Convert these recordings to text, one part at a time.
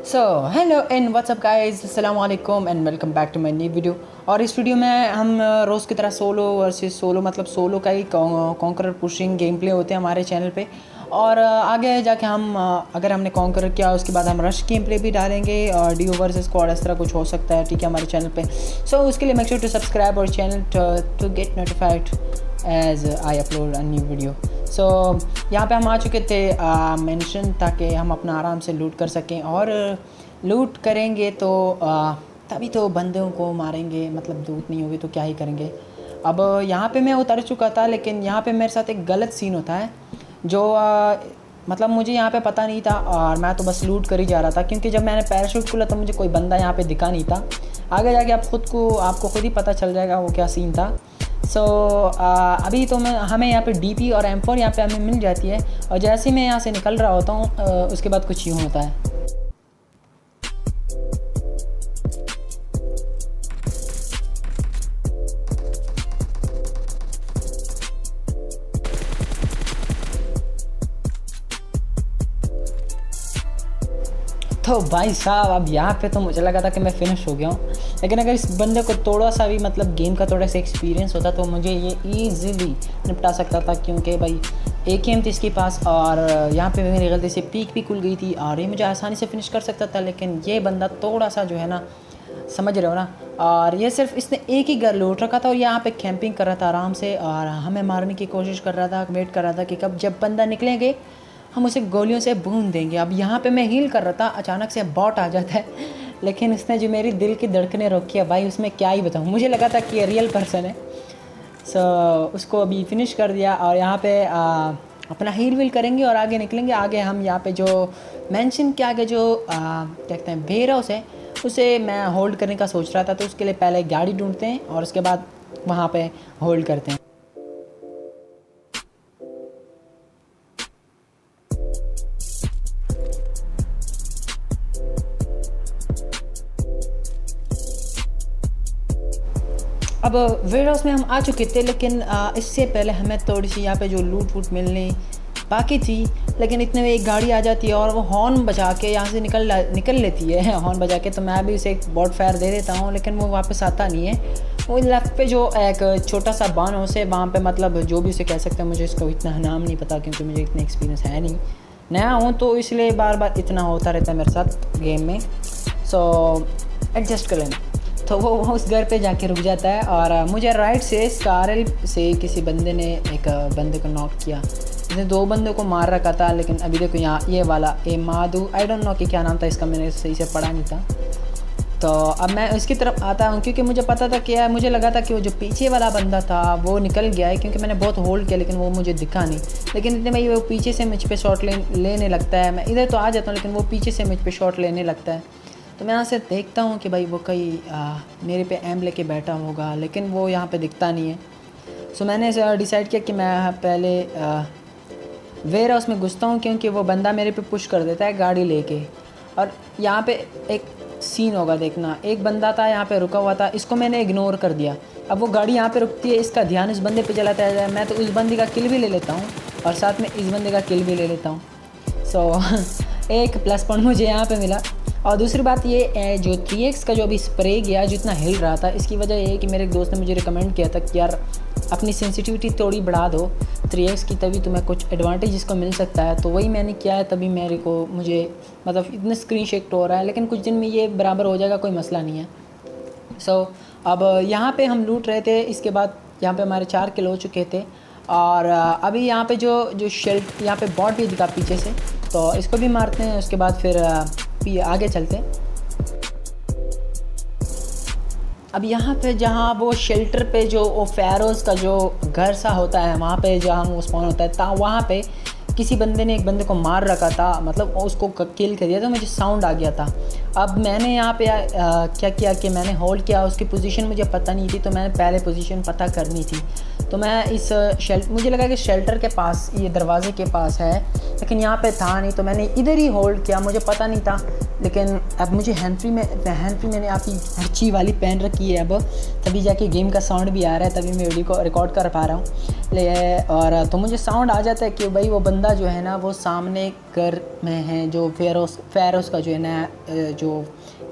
So hello and what's up guys, अस्सलाम वालेकुम and welcome back to my new video. और इस वीडियो में हम रोज़ की तरह सोलो वर्सेस सोलो मतलब सोलो का ही कॉन्करर पुशिंग गेम प्ले होते हैं हमारे चैनल पे। और आगे जाके हम अगर हमने कॉन्करर किया उसके बाद हम रश गेम प्ले भी डालेंगे और डीओ वर्सेस स्क्वाड, इस तरह कुछ हो सकता है, ठीक है, हमारे चैनल पे। सो उसके लिए मेक श्योर टू सब्सक्राइब और channel to get notified as I upload a new video. So यहाँ पे हम आ चुके थे मेंशन, ताकि हम अपना आराम से लूट कर सकें। और लूट करेंगे तो तभी तो बंदों को मारेंगे, मतलब लूट नहीं होगी तो क्या ही करेंगे। अब यहाँ पे मैं उतर चुका था, लेकिन यहाँ पे मेरे साथ एक गलत सीन होता है जो मतलब मुझे यहाँ पे पता नहीं था और मैं तो बस लूट कर ही जा रहा था, क्योंकि जब मैंने पैराशूट खोला तो मुझे कोई बंदा यहाँ पे दिखा नहीं था। आगे जाके आपको खुद ही पता चल जाएगा वो क्या सीन था। सो अभी तो हमें यहाँ पे डीपी और M4 यहाँ पे हमें मिल जाती है, और जैसे ही मैं यहाँ से निकल रहा होता हूँ उसके बाद कुछ यूँ होता है। तो भाई साहब, अब यहाँ पे तो मुझे लगा था कि मैं फ़िनिश हो गया हूँ, लेकिन अगर इस बंदे को थोड़ा सा भी मतलब गेम का थोड़ा सा एक्सपीरियंस होता तो मुझे ये ईज़िली निपटा सकता था, क्योंकि भाई एक गेम थी इसके पास और यहाँ पे मेरी गलती से पीक भी खुल गई थी और ये मुझे आसानी से फिनिश कर सकता था। लेकिन ये बंदा थोड़ा सा जो है ना, समझ रहे हो ना, और ये सिर्फ इसने एक ही घर लूट रखा था और यहाँ पे कैंपिंग कर रहा था आराम से, और हमें मारने की कोशिश कर रहा था, वेट कर रहा था कि कब जब बंदा निकलेंगे हम उसे गोलियों से भून देंगे। अब यहाँ पे मैं हील कर रहा था, अचानक से बॉट आ जाता है, लेकिन उसने जो मेरी दिल की धड़कनें रोकी है भाई, उसमें क्या ही बताऊँ। मुझे लगा था कि ये रियल पर्सन है। सो उसको अभी फिनिश कर दिया और यहाँ पे अपना हील वील करेंगे और आगे निकलेंगे। आगे हम यहाँ पे जो मेंशन के आगे जो क्या कहते हैं वेयर हाउस है, उसे मैं होल्ड करने का सोच रहा था, तो उसके लिए पहले गाड़ी ढूंढते हैं और उसके बाद वहाँ पे होल्ड करते हैं। अब वेयर हाउस में हम आ चुके थे, लेकिन इससे पहले हमें थोड़ी सी यहाँ पे जो लूट वूट मिलने बाकी थी, लेकिन इतने में एक गाड़ी आ जाती है और वो हॉर्न बजा के यहाँ से निकल लेती है हॉर्न बजा के। तो मैं भी उसे एक बॉट फायर दे देता हूँ, लेकिन वो वापस आता नहीं है। वो लेफ्ट पे जो एक छोटा सा बान हाउस है, वहाँ पे मतलब जो भी उसे कह सकते हैं, मुझे इसका इतना नाम नहीं पता क्योंकि मुझे इतना एक्सपीरियंस है नहीं, नया हूँ, तो इसलिए बार बार इतना होता रहता है मेरे साथ गेम में। सो एडजस्ट कर लेना। तो वो उस घर पे जाके रुक जाता है और मुझे राइट से स्कारल से किसी बंदे ने एक बंदे को नॉक किया। इसने दो बंदों को मार रखा था, लेकिन अभी देखो यहाँ ये वाला माधु, आई डोंट नो कि क्या नाम था इसका, मैंने सही से पढ़ा नहीं था। तो अब मैं उसकी तरफ आता हूँ, क्योंकि मुझे पता था कि यार, मुझे लगा था कि वो जो पीछे वाला बंदा था वो निकल गया है, क्योंकि मैंने बहुत होल्ड किया लेकिन वो मुझे दिखा नहीं। लेकिन इतने में वो पीछे से मुझ पर शॉट लेने लगता है। मैं इधर तो आ जाता हूँ, लेकिन वो पीछे से मुझ पर शॉट लेने लगता है। तो मैं यहाँ से देखता हूँ कि भाई वो कहीं मेरे पे एम लेके बैठा होगा, लेकिन वो यहाँ पे दिखता नहीं है। सो मैंने डिसाइड किया कि मैं पहले वेयर हाउस में घुसता हूँ, क्योंकि वो बंदा मेरे पे पुश कर देता है गाड़ी लेके। और यहाँ पे एक सीन होगा, देखना, एक बंदा था यहाँ पे रुका हुआ था, इसको मैंने इग्नोर कर दिया। अब वो गाड़ी यहाँ पे रुकती है, इसका ध्यान इस बंदे पे चलाता है, मैं तो उस बंदे का किल भी ले लेता हूँ और साथ में इस बंदे का किल भी ले लेता हूँ। सो एक प्लस पॉइंट मुझे यहाँ पे मिला। और दूसरी बात ये जो 3x का जो अभी स्प्रे गया, जितना हिल रहा था, इसकी वजह ये है कि मेरे एक दोस्त ने मुझे रिकमेंड किया था कि यार अपनी सेंसिटिविटी थोड़ी बढ़ा दो 3x की, तभी तुम्हें कुछ एडवांटेज इसको मिल सकता है। तो वही मैंने किया है, तभी मुझे मतलब इतना स्क्रीन शेक तो हो रहा है, लेकिन कुछ दिन में ये बराबर हो जाएगा, कोई मसला नहीं है। सो अब यहाँ पे हम लूट रहे थे, इसके बाद यहाँ पे हमारे 4 किल हो चुके थे। और अभी यहाँ पे जो शेल्ट यहाँ पे बॉट भी दिखा पीछे से, तो इसको भी मारते हैं, उसके बाद फिर आगे चलते हैं। अब यहाँ पे जहाँ वो शेल्टर पे जो वो फेरोज़ का जो घर सा होता है, वहाँ पे जहाँ वो स्पॉन होता है, वहाँ पे किसी बंदे ने एक बंदे को मार रखा था, मतलब उसको किल कर दिया था, मुझे साउंड आ गया था। अब मैंने यहाँ पे क्या किया कि मैंने होल्ड किया, उसकी पोजीशन मुझे पता नहीं थी, तो मैंने पहले पोजीशन पता करनी थी। तो मैं इस मुझे लगा कि शेल्टर के पास, ये दरवाजे के पास है, लेकिन यहाँ पे था नहीं, तो मैंने इधर ही होल्ड किया। मुझे पता नहीं था लेकिन अब मुझे हैंड फ्री मैंने आपकी अच्छी वाली पहन रखी है अब, तभी जाके गेम का साउंड भी आ रहा है, तभी मैं वीडियो को रिकॉर्ड कर पा रहा हूँ। और तो मुझे साउंड आ जाता है कि भाई वो बंदा जो है ना वो सामने घर में है, जो फेरोस का जो है ना जो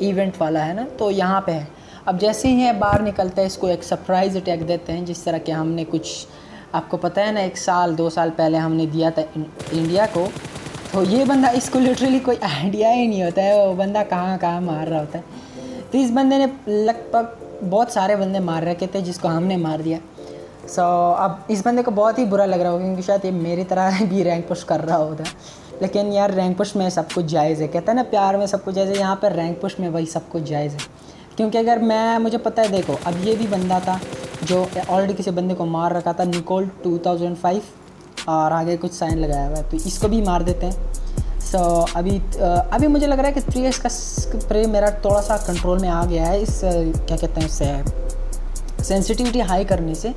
इवेंट वाला है ना, तो यहाँ पे है। अब जैसे ही है बाहर निकलता है, इसको एक सरप्राइज़ अटैक देते हैं, जिस तरह के हमने कुछ, आपको पता है ना 1 साल 2 साल पहले हमने दिया था इंडिया को। तो ये बंदा, इसको लिटरली कोई आइडिया ही नहीं होता है वो बंदा कहाँ कहाँ मार रहा होता है। तो इस बंदे ने लगभग बहुत सारे बंदे मार रखे थे जिसको हमने मार दिया। अब इस बंदे को बहुत ही बुरा लग रहा होगा, क्योंकि शायद ये मेरी तरह भी रैंक पुश कर रहा होता। लेकिन यार रैंक पुश में सब कुछ जायज़ है, कहते हैं ना प्यार में सब कुछ जायज़ है, यहाँ पर रैंक पुश में वही सब कुछ जायज़ है। क्योंकि अगर मुझे पता है, देखो अब ये भी बंदा था जो ऑलरेडी किसी बंदे को मार रखा था, निकोल 2005, और आगे कुछ साइन लगाया हुआ है, तो इसको भी मार देते हैं। अभी मुझे लग रहा है कि 3x का स्प्रे मेरा थोड़ा सा कंट्रोल में आ गया है, इस क्या कहते हैं उससे सेंसिटिविटी हाई करने से।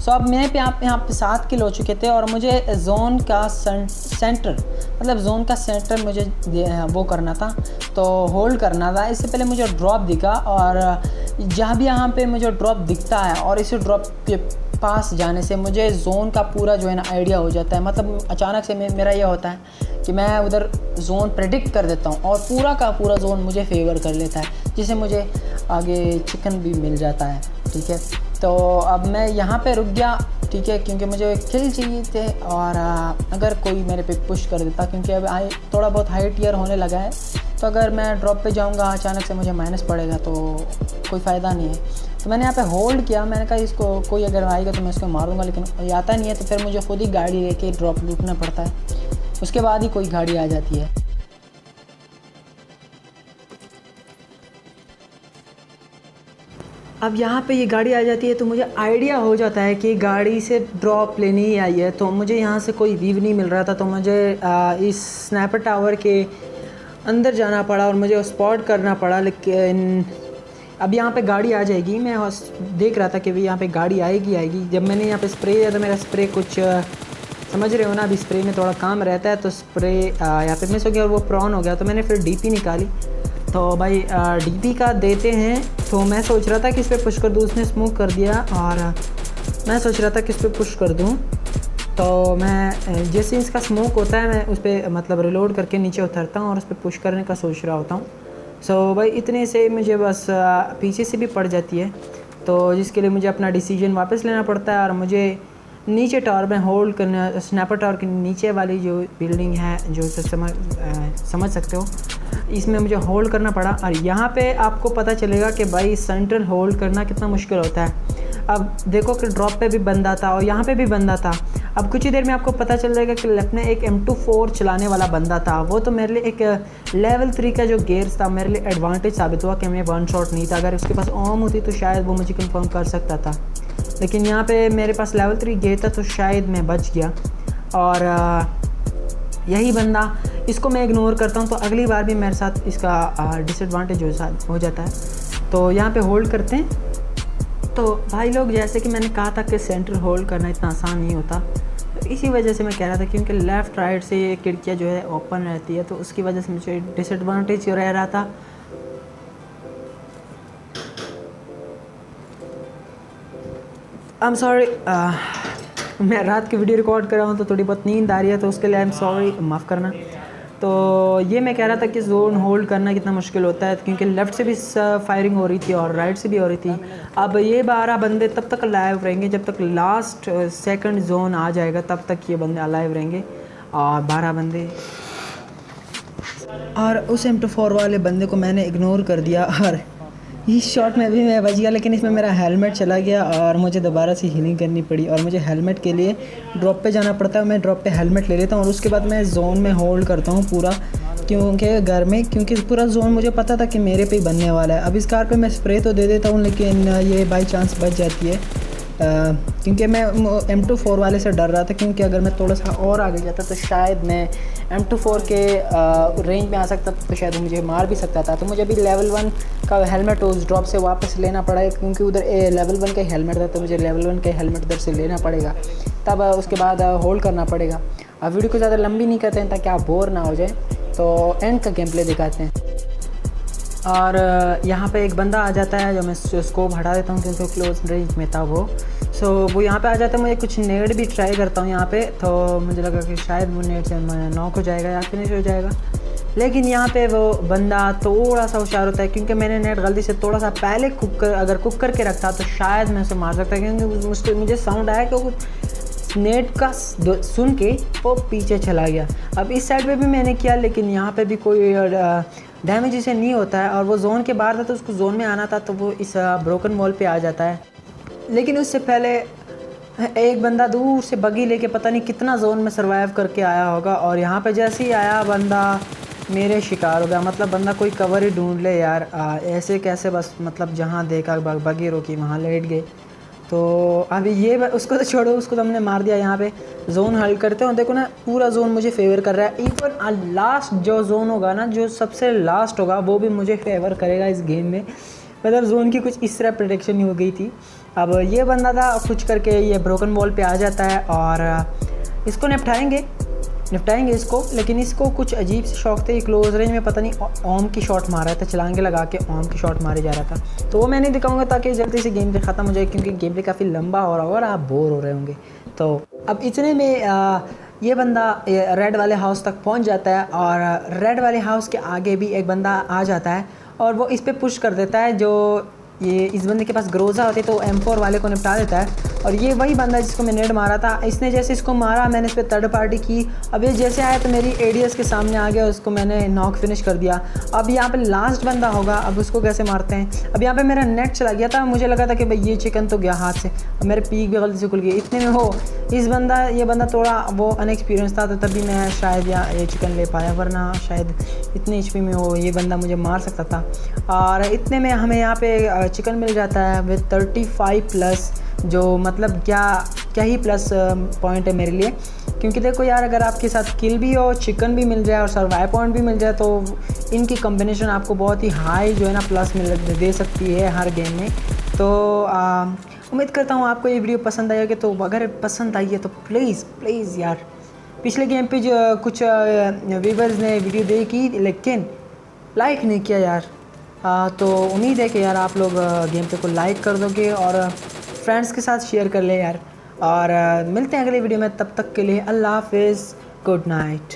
अब मैं यहाँ पे 7 किल हो चुके थे, और मुझे जोन का सेंटर, मतलब जोन का सेंटर मुझे वो करना था, तो होल्ड करना था। इससे पहले मुझे ड्रॉप दिखा, और जहाँ भी यहाँ पे मुझे ड्रॉप दिखता है और इस ड्रॉप के पास जाने से मुझे जोन का पूरा जो है ना आइडिया हो जाता है। मतलब अचानक से मेरा ये होता है कि मैं उधर जोन प्रेडिक्ट कर देता हूँ, और पूरा का पूरा जोन मुझे फेवर कर लेता है, जिससे मुझे आगे चिकन भी मिल जाता है। ठीक है, तो अब मैं यहाँ पे रुक गया, ठीक है, क्योंकि मुझे किल चाहिए थे। और अगर कोई मेरे पे पुश कर देता, क्योंकि अब थोड़ा बहुत हाई टियर होने लगा है, तो अगर मैं ड्रॉप पे जाऊँगा अचानक से मुझे माइनस पड़ेगा, तो कोई फ़ायदा नहीं है। तो मैंने यहाँ पे होल्ड किया, मैंने कहा इसको कोई अगर आएगा तो मैं इसको मारूंगा, लेकिन ये आता नहीं है, तो फिर मुझे खुद ही गाड़ी लेके ड्रॉप लूटना पड़ता है, उसके बाद ही कोई गाड़ी आ जाती है। अब यहाँ पे ये गाड़ी आ जाती है, तो मुझे आइडिया हो जाता है कि गाड़ी से ड्रॉप लेनी ही आई है। तो मुझे यहाँ से कोई व्यू नहीं मिल रहा था, तो मुझे इस स्नैपर टावर के अंदर जाना पड़ा और मुझे स्पॉट करना पड़ा। लेकिन अब यहाँ पे गाड़ी आ जाएगी, मैं देख रहा था कि भाई यहाँ पे गाड़ी आएगी। जब मैंने यहाँ पे स्प्रे किया, तो मेरा स्प्रे कुछ समझ रहे हो ना, अभी स्प्रे में थोड़ा काम रहता है, तो स्प्रे यहाँ पे मिस हो गया और वो प्रॉन हो गया। तो मैंने फिर डीपी निकाली, तो भाई डीपी का देते हैं। तो मैं सोच रहा था कि इस पर पुश कर दूँ, उसने स्मोक कर दिया, और मैं सोच रहा था कि इस पर पुश कर दूँ। तो मैं जैसे इसका स्मोक होता है, मैं उस पर मतलब रिलोड करके नीचे उतरता हूँ और उस पर पुश करने का सोच रहा होता हूँ। भाई इतने से मुझे बस पीछे से भी पड़ जाती है, तो जिसके लिए मुझे अपना डिसीजन वापस लेना पड़ता है, और मुझे नीचे टावर में होल्ड करना, स्नैपर टावर के नीचे वाली जो बिल्डिंग है, जो समझ सकते हो, इसमें मुझे होल्ड करना पड़ा। और यहाँ पे आपको पता चलेगा कि भाई सेंट्रल होल्ड करना कितना मुश्किल होता है। अब देखो कि ड्रॉप पे भी बंदा था और यहाँ पे भी बंदा था। अब कुछ ही देर में आपको पता चल जाएगा कि लेफ्ट में एक M24 चलाने वाला बंदा था। वो तो मेरे लिए एक लेवल 3 का जो गेयर्स था, मेरे लिए एडवांटेज साबित हुआ कि मैं वन शॉट नहीं था। अगर उसके पास ओम होती तो शायद वो मुझे कंफर्म कर सकता था, लेकिन यहाँ पे मेरे पास लेवल 3 गेयर था, तो शायद मैं बच गया। और यही बंदा, इसको मैं इग्नोर करता हूँ, तो अगली बार भी मेरे साथ इसका डिसएडवांटेज हो जाता है। तो यहाँ पे होल्ड करते हैं। तो भाई लोग, जैसे कि मैंने कहा था कि सेंटर होल्ड करना इतना आसान नहीं होता, तो इसी वजह से मैं कह रहा था, क्योंकि लेफ़्ट राइट से ये खिड़कियाँ जो है ओपन रहती है, तो उसकी वजह से मुझे डिसएडवांटेज रह रहा था। आई एम सॉरी, मैं रात की वीडियो रिकॉर्ड कर रहा हूँ, तो थोड़ी बहुत नींद आ रही है, तो उसके लिए आई एम सॉरी, माफ़ करना। तो ये मैं कह रहा था कि जोन होल्ड करना कितना मुश्किल होता है, क्योंकि लेफ़्ट से भी फायरिंग हो रही थी और राइट से भी हो रही थी। अब ये 12 बंदे तब तक अलाइव रहेंगे जब तक लास्ट सेकंड जोन आ जाएगा, तब तक ये बंदे अलाइव रहेंगे। और 12 बंदे, और उस M24 वाले बंदे को मैंने इग्नोर कर दिया, और इस शॉट में भी मैं बच गया, लेकिन इसमें मेरा हेलमेट चला गया और मुझे दोबारा से हीलिंग करनी पड़ी। और मुझे हेलमेट के लिए ड्रॉप पे जाना पड़ता है। मैं ड्रॉप पे हेलमेट ले लेता हूँ और उसके बाद मैं जोन में होल्ड करता हूँ पूरा, क्योंकि घर में, क्योंकि पूरा जोन मुझे पता था कि मेरे पे ही बनने वाला है। अब इस कार पे मैं स्प्रे तो दे देता हूँ, लेकिन ये बाई चांस बच जाती है, क्योंकि मैं M24 वाले से डर रहा था, क्योंकि अगर मैं थोड़ा सा और आगे जाता तो शायद मैं M24 के रेंज में आ सकता था, तो शायद मुझे मार भी सकता था। तो मुझे अभी लेवल 1 का हेलमेट उस ड्रॉप से वापस लेना पड़ा है, क्योंकि उधर लेवल 1 का हेलमेट था, तो मुझे लेवल 1 का हेलमेट उधर से लेना पड़ेगा, तब उसके बाद होल्ड करना पड़ेगा। अब वीडियो को ज़्यादा लंबी नहीं करते हैं ताकि आप बोर ना हो जाए, तो एंड का गेम प्ले दिखाते हैं। और यहाँ पे एक बंदा आ जाता है, जो मैं स्कोप हटा देता हूँ क्योंकि क्लोज रेंज में था वो। वो यहाँ पे आ जाता है, मुझे कुछ नेट भी ट्राई करता हूँ यहाँ पे, तो मुझे लगा कि शायद वो नेट से नॉक हो जाएगा या फिनिश हो जाएगा। लेकिन यहाँ पे वो बंदा थोड़ा सा होशियार होता है, क्योंकि मैंने नेट गलती से थोड़ा सा पहले अगर कुक करके रखता तो शायद मैं उसे मार सकता, क्योंकि मुझे साउंड आया कि नेट का सुन के वो पीछे चला गया। अब इस साइड पे भी मैंने किया, लेकिन यहाँ पे भी कोई डैमेज इसे नहीं होता है, और वो जोन के बाहर था तो उसको जोन में आना था, तो वो इस ब्रोकन वॉल पे आ जाता है। लेकिन उससे पहले एक बंदा दूर से बगी लेके पता नहीं कितना जोन में सर्वाइव करके आया होगा, और यहाँ पे जैसे ही आया बंदा मेरे शिकार हो गया। मतलब बंदा कोई कवर ही ढूंढ ले यार, ऐसे कैसे, बस मतलब जहाँ देखा बगी रोकी वहाँ लेट गए। तो अभी ये उसको तो छोड़ो, उसको तो हमने मार दिया। यहाँ पे जोन हल करते हो, देखो ना पूरा जोन मुझे फेवर कर रहा है। इवन लास्ट जो जोन होगा ना, जो सबसे लास्ट होगा, वो भी मुझे फेवर करेगा इस गेम में। मतलब जोन की कुछ इस तरह प्रेडिक्शन ही हो गई थी। अब ये बंदा था कुछ करके ये ब्रोकन वॉल पे आ जाता है, और इसको निपटाएंगे इसको। लेकिन इसको कुछ अजीब से शौक थे, क्लोज रेंज में पता नहीं ओम की शॉट मार रहा था, छलांगे लगा के ओम की शॉट मारे जा रहा था। तो वो मैं नहीं दिखाऊंगा ताकि जल्दी से गेम प्ले ख़त्म हो जाए, क्योंकि गेम प्ले काफ़ी लंबा हो रहा होगा और आप बोर हो रहे होंगे। तो अब इतने में ये बंदा रेड वाले हाउस तक पहुंच जाता है, और रेड वाले हाउस के आगे भी एक बंदा आ जाता है, और वो इस पर पुश कर देता है। जो ये इस बंदे के पास ग्रोजा होती है तो M4 वाले को निपटा देता है। और ये वही बंदा जिसको मैं नेट मारा था, इसने जैसे इसको मारा, मैंने इस पर थर्ड पार्टी की। अब ये जैसे आया तो मेरी ADS के सामने आ गया, उसको मैंने नॉक फिनिश कर दिया। अब यहाँ पे लास्ट बंदा होगा, अब उसको कैसे मारते हैं। अब यहाँ पे मेरा नेट चला गया था, मुझे लगा था कि भाई ये चिकन तो गया हाथ से, अब मेरे पीक भी गलती से खुल गई। इतने में हो ये बंदा थोड़ा वो अनएक्सपीरियंस था, तो तभी मैं शायद ये चिकन ले पाया, वरना शायद इतने HP में हो ये बंदा मुझे मार सकता था। और इतने में हमें यहाँ पे चिकन मिल जाता है विद 35+, जो मतलब क्या ही प्लस पॉइंट है मेरे लिए। क्योंकि देखो यार, अगर आपके साथ किल भी हो, चिकन भी मिल जाए और सर्वाइव पॉइंट भी मिल जाए, तो इनकी कॉम्बिनेशन आपको बहुत ही हाई जो है ना प्लस दे सकती है हर गेम में। तो उम्मीद करता हूँ आपको ये वीडियो पसंद आएगी। तो अगर पसंद आई है तो प्लीज़ यार, पिछले गेम पे जो कुछ व्यूवर्स ने वीडियो देखी लेकिन लाइक नहीं किया यार, तो उम्मीद है कि यार आप लोग गेम पे को लाइक कर दोगे और फ्रेंड्स के साथ शेयर कर ले यार। और मिलते हैं अगले वीडियो में, तब तक के लिए अल्लाह हाफिज़, गुड नाइट।